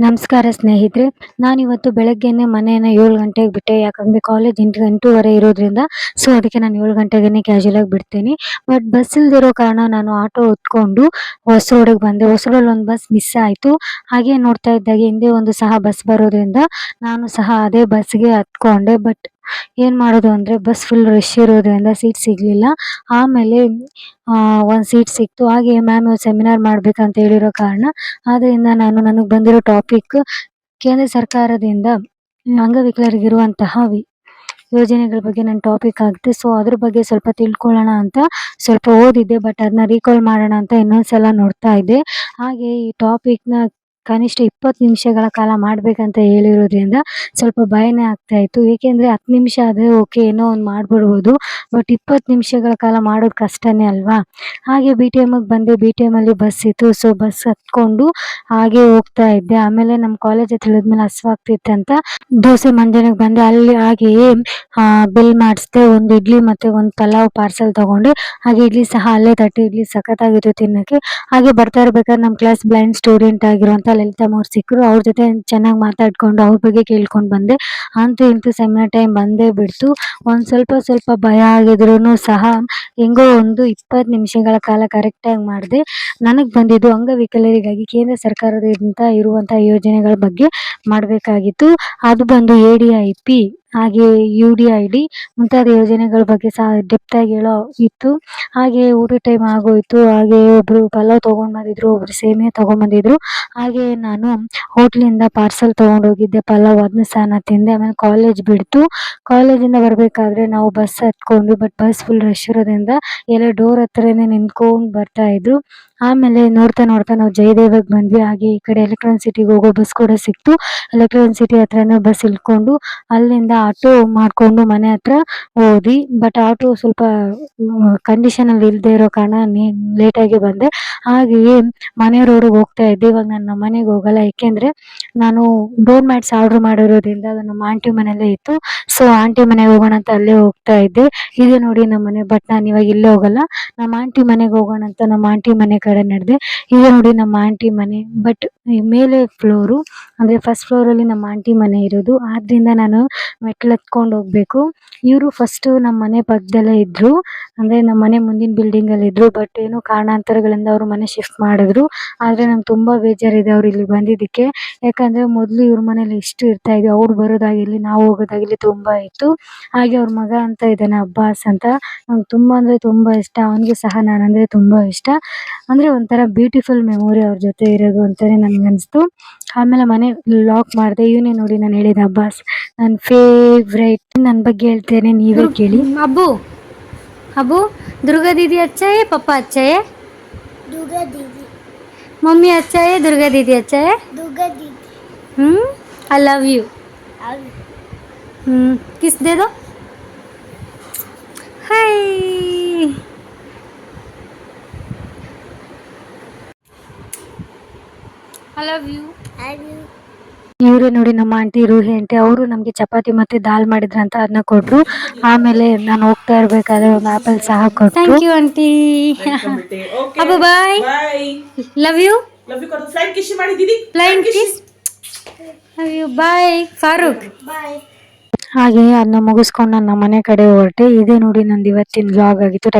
ನಮಸ್ಕಾರ ಸ್ನೇಹಿತರೆ. ನಾನಿವತ್ತು ಬೆಳಗ್ಗೆನೆ ಮನೆಯನ್ನ 7 ಗಂಟೆಗೆ ಬಿಟ್ಟೆ. ಯಾಕಂದ್ರೆ ಕಾಲೇಜ್ 8 ಇರೋದ್ರಿಂದ ಸೊ ಅದಕ್ಕೆ ನಾನು 7 ಗಂಟೆಗೆನೆ ಕ್ಯಾಶುಯಲ್ ಆಗಿ ಬಿಡ್ತೀನಿ. ಬಟ್ ಬಸ್ ಇಲ್ದಿರೋ ಕಾರಣ ನಾನು ಆಟೋ ಹೊತ್ಕೊಂಡು ಹೊಸರೋಡಿಗೆ ಬಂದೆ. ಹೊಸರೋಡಲ್ಲಿ ಒಂದು ಬಸ್ ಮಿಸ್ ಆಯಿತು. ಹಾಗೆ ನೋಡ್ತಾ ಇದ್ದಾಗೆ ಹಿಂದೆ ಒಂದು ಸಹ ಬಸ್ ಬರೋದ್ರಿಂದ ನಾನು ಸಹ ಅದೇ ಬಸ್‌ಗೆ ಹತ್ಕೊಂಡೆ. ಬಟ್ ಏನ್ ಮಾಡೋದು ಅಂದ್ರೆ ಬಸ್ ಫುಲ್ ರಶ್ ಇರೋದ್ರಿಂದ ಸೀಟ್ ಸಿಗ್ಲಿಲ್ಲ. ಆಮೇಲೆ ಒಂದು ಸೀಟ್ ಸಿಕ್ತು. ಹಾಗೆ ಮ್ಯಾಮ್ ಸೆಮಿನಾರ್ ಮಾಡ್ಬೇಕಂತ ಹೇಳಿರೋ ಕಾರಣ ಆದ್ರಿಂದ ನನಗೆ ಬಂದಿರೋ ಟಾಪಿಕ್ ಕೇಂದ್ರ ಸರ್ಕಾರದಿಂದ ಅಂಗವಿಕಲರಿಗಿರುವಂತಹ ಯೋಜನೆಗಳ ಬಗ್ಗೆ ನನ್ನ ಟಾಪಿಕ್ ಆಗುತ್ತೆ. ಸೊ ಅದ್ರ ಬಗ್ಗೆ ಸ್ವಲ್ಪ ತಿಳ್ಕೊಳ್ಳೋಣ ಅಂತ ಸ್ವಲ್ಪ ಓದಿದ್ದೆ. ಬಟ್ ಅದನ್ನ ರೀಕಾಲ್ ಮಾಡೋಣ ಅಂತ ಇನ್ನೊಂದ್ಸಲ ನೋಡ್ತಾ ಇದ್ದೆ. ಹಾಗೆ ಈ ಟಾಪಿಕ್‌ನ ಕನಿಷ್ಠ 20 ನಿಮಿಷಗಳ ಕಾಲ ಮಾಡ್ಬೇಕಂತ ಹೇಳಿರೋದ್ರಿಂದ ಸ್ವಲ್ಪ ಭಯನೇ ಆಗ್ತಾ ಇತ್ತು. ಏಕೆಂದ್ರೆ 10 ನಿಮಿಷ ಆದ್ರೆ ಓಕೆ, ಏನೋ ಒಂದು ಮಾಡ್ಬಿಡ್ಬೋದು. ಬಟ್ 20 ನಿಮಿಷಗಳ ಕಾಲ ಮಾಡೋದು ಕಷ್ಟನೇ ಅಲ್ವಾ? ಹಾಗೆ BTMಗೆ ಬಂದೆ. BTMಲ್ಲಿ ಬಸ್ ಇತ್ತು. ಸೊ ಬಸ್ ಹತ್ಕೊಂಡು ಹಾಗೆ ಹೋಗ್ತಾ ಇದ್ದೆ. ಆಮೇಲೆ ನಮ್ಮ ಕಾಲೇಜ್ ಹತ್ರ ಇಳಿದ್ಮೇಲೆ ಹಸಿವಾಗ್ತಿತ್ತಂತ ದೋಸೆ ಮಂಜನಕ್ಕೆ ಬಂದೆ. ಅಲ್ಲಿ ಹಾಗೆಯೇ ಬಿಲ್ ಮಾಡಿಸ್ದೆ. ಒಂದು ಇಡ್ಲಿ ಮತ್ತೆ ಒಂದು ಪಲಾವ್ ಪಾರ್ಸೆಲ್ ತಗೊಂಡೆ. ಹಾಗೆ ಇಡ್ಲಿ ಸಹ ಅಲ್ಲೇ ತಟ್ಟೆ ಇಡ್ಲಿ ಸಖತ್ತಾಗಿತ್ತು ತಿನ್ನಕ್ಕೆ. ಹಾಗೆ ಬರ್ತಾ ಇರ್ಬೇಕಾದ್ರೆ ನಮ್ಮ ಕ್ಲಾಸ್ ಬ್ಲೈಂಡ್ ಸ್ಟೂಡೆಂಟ್ ಆಗಿರುವಂಥ ಲಲಿತಮ್ಮ ಅವ್ರು ಸಿಕ್ಕರು. ಅವ್ರ ಜೊತೆ ಚೆನ್ನಾಗಿ ಮಾತಾಡ್ಕೊಂಡು ಅವ್ರ ಬಗ್ಗೆ ಕೇಳ್ಕೊಂಡು ಬಂದೆ. ಅಂತೂ ಇಂತೂ ಸೆಮಿನಾರ್ ಟೈಮ್ ಬಂದೇ ಬಿಡ್ತು. ಒಂದು ಸ್ವಲ್ಪ ಭಯ ಆಗಿದ್ರೂ ಸಹ ಹೆಂಗೋ ಒಂದು 20 ನಿಮಿಷಗಳ ಕಾಲ ಕರೆಕ್ಟಾಗಿ ಮಾಡಿದೆ. ನನಗೆ ಬಂದಿದ್ದು ಅಂಗವಿಕಲರಿಗಾಗಿ ಕೇಂದ್ರ ಸರ್ಕಾರದಿಂದ ಇರುವಂಥ ಯೋಜನೆಗಳ ಬಗ್ಗೆ ಮಾಡಬೇಕಾಗಿತ್ತು. ಅದು ಬಂದು ADIP ಹಾಗೆ UDID ಮುಂತಾದ ಯೋಜನೆಗಳ ಬಗ್ಗೆ ಸಹ ಡೆಪ್ತಾಗಿ ಹೇಳೋ ಇತ್ತು. ಹಾಗೆ ಊಟದ ಟೈಮ್ ಆಗೋಯಿತು. ಹಾಗೆ ಒಬ್ಬರು ಪಲಾವ್ ತೊಗೊಂಡು ಬಂದಿದ್ರು, ಒಬ್ಬರು ಸೇಮಿಯಾ ತೊಗೊಂಬಂದಿದ್ರು. ಹಾಗೆ ನಾನು ಹೋಟ್ಲಿಂದ ಪಾರ್ಸೆಲ್ ತೊಗೊಂಡೋಗಿದ್ದೆ ಪಲಾವ್, ಅದನ್ನ ಸಹ ನಾನು ತಿಂದೆ. ಆಮೇಲೆ ಕಾಲೇಜ್ ಬಿಡ್ತು. ಕಾಲೇಜಿಂದ ಬರಬೇಕಾದ್ರೆ ನಾವು ಬಸ್ ಹತ್ಕೊಂಡ್ವಿ. ಬಟ್ ಬಸ್ ಫುಲ್ ರಶ್ ಇರೋದ್ರಿಂದ ಎಲ್ಲ ಡೋರ್ ಹತ್ರನೇ ನಿಂತ್ಕೊಂಡು ಬರ್ತಾಯಿದ್ರು. ಆಮೇಲೆ ನೋಡ್ತಾ ನಾವು ಜಯದೇವಕ್ಕೆ ಬಂದ್ವಿ. ಹಾಗೆ ಈ ಕಡೆ ಎಲೆಕ್ಟ್ರಾನಿಕ್ ಸಿಟಿಗೆ ಹೋಗೋ ಬಸ್ ಕೂಡ ಸಿಕ್ತು. ಎಲೆಕ್ಟ್ರಾನಿಕ್ ಸಿಟಿ ಹತ್ರನೇ ಬಸ್ ಇಳ್ಕೊಂಡು ಅಲ್ಲಿಂದ ಆಟೋ ಮಾಡಿಕೊಂಡು ಮನೆ ಹತ್ರ ಹೋದ್ವಿ. ಬಟ್ ಆಟೋ ಸ್ವಲ್ಪ ಕಂಡೀಷನಲ್ಲಿ ಇಲ್ಲದೆ ಇರೋ ಕಾರಣ ಲೇಟಾಗಿ ಬಂದೆ. ಹಾಗೆಯೇ ಮನೆ ರೋಡಿಗೆ ಹೋಗ್ತಾ ಇದ್ದೆ. ಇವಾಗ ನಾನು ನಮ್ಮ ಮನೆಗೆ ಹೋಗಲ್ಲ, ಏಕೆಂದರೆ ನಾನು ಡೋರ್ ಮ್ಯಾಟ್ಸ್ ಆರ್ಡ್ರ್ ಮಾಡಿರೋದ್ರಿಂದ ಅದು ನಮ್ಮ ಆಂಟಿ ಮನೆಯಲ್ಲೇ ಇತ್ತು. ಸೊ ಆಂಟಿ ಮನೆಗೆ ಹೋಗೋಣ ಅಂತ ಅಲ್ಲೇ ಹೋಗ್ತಾ ಇದ್ದೆ. ಇದೆ ನೋಡಿ ನಮ್ಮ ಮನೆ. ಬಟ್ ನಾನು ಇವಾಗ ಇಲ್ಲೇ ಹೋಗಲ್ಲ, ನಮ್ಮ ಆಂಟಿ ಮನೆಗೆ ಹೋಗೋಣ ಅಂತ ನಮ್ಮ ಆಂಟಿ ಮನೆ ಕಡೆ ನಡೆದೆ. ಇದೆ ನೋಡಿ ನಮ್ಮ ಆಂಟಿ ಮನೆ. ಬಟ್ ಮೇಲೆ ಫ್ಲೋರು ಅಂದರೆ ಫಸ್ಟ್ ಫ್ಲೋರಲ್ಲಿ ನಮ್ಮ ಆಂಟಿ ಮನೆ ಇರೋದು. ಆದ್ದರಿಂದ ನಾನು ಮೆಟ್ಲು ಹತ್ಕೊಂಡು ಹೋಗಬೇಕು. ಇವರು ಫಸ್ಟು ನಮ್ಮ ಮನೆ ಪಕ್ಕದಲ್ಲೇ ಇದ್ದರು, ಅಂದರೆ ನಮ್ಮ ಮನೆ ಮುಂದಿನ ಬಿಲ್ಡಿಂಗಲ್ಲಿ ಇದ್ದರು. ಬಟ್ ಏನೋ ಕಾರಣಾಂತರಗಳಿಂದ ಅವರು ಮನೆ ಶಿಫ್ಟ್ ಮಾಡಿದ್ರು. ಆದರೆ ನಂಗೆ ತುಂಬ ಬೇಜಾರಿದೆ ಅವ್ರು ಇಲ್ಲಿ ಬಂದಿದ್ದಕ್ಕೆ. ಯಾಕಂದರೆ ಮೊದಲು ಇವ್ರ ಮನೇಲಿ ಎಷ್ಟು ಇರ್ತಾಯಿದ್ವಿ, ಅವ್ರು ಬರೋದಾಗಿರಲಿ ನಾವು ಹೋಗೋದಾಗಿರಲಿ ತುಂಬ ಇತ್ತು. ಹಾಗೆ ಅವ್ರ ಮಗ ಅಂತ ಇದ್ದಾನೆ ಅಬ್ಬಾಸ್ ಅಂತ, ನಂಗೆ ತುಂಬ ಅಂದರೆ ತುಂಬ ಇಷ್ಟ. ಅವನಿಗೆ ಸಹ ನಾನಂದರೆ ತುಂಬ ಇಷ್ಟ. ಅಂದರೆ ಒಂಥರ ಬ್ಯೂಟಿಫುಲ್ ಮೆಮೊರಿ ಅವ್ರ ಜೊತೆ ಇರೋದು ಅಂತಲೇ ನನಗನ್ನಿಸ್ತು. ಆಮೇಲೆ ಮನೆ ಲಾಕ್ ಮಾಡಿದೆ. ಇವನೇ ನೋಡಿ ನಾನು ಹೇಳಿದ ಅಬ್ಬಾಸ್, ನನ್ನ ಫೇವ್ರೇಟ್. ನನ್ನ ಬಗ್ಗೆ ಹೇಳ್ತೇನೆ, ನೀವೇ ಕೇಳಿ. अबू अबू दुर्गा दीदी अच्छा है, पापा अच्छा है, दुर्गा दीदी, मम्मी अच्छा है, दुर्गा दीदी अच्छा है. दुर्गा दीदी. I love you. अब किस दे दो. हाय. I love you. अब ಇವರೇ ನೋಡಿ ನಮ್ಮ ಆಂಟಿ ರೂಹಿ ಆಂಟಿ. ಅವರು ನಮಗೆ ಚಪಾತಿ ಮತ್ತು ದಾಲ್ ಮಾಡಿದ್ರಂತ ಅದನ್ನ ಕೊಟ್ಟರು. ಆಮೇಲೆ ನಾನು ಹೋಗ್ತಾ ಇರಬೇಕಾದ್ರೆ ಒಂದು ಆ್ಯಪಲ್ ಸಹ ಕೊಟ್ಟರು. Thank you aunty. Okay. अब bye. Bye. Love you. Love you. Flying kiss ಮಾಡಿ Didi. Flying kiss. Love you. Bye. Farooq. bye. ಹಾಗೆ ಅದನ್ನ ಮುಗಿಸ್ಕೊಂಡು ನಾನು ನಮ್ಮ ಮನೆ ಕಡೆ ಹೊರಟೆ. ಇದೇ ನೋಡಿ ನಂದು ಇವತ್ತಿನ ವ್ಲಾಗ್ ಆಗಿತ್ತು.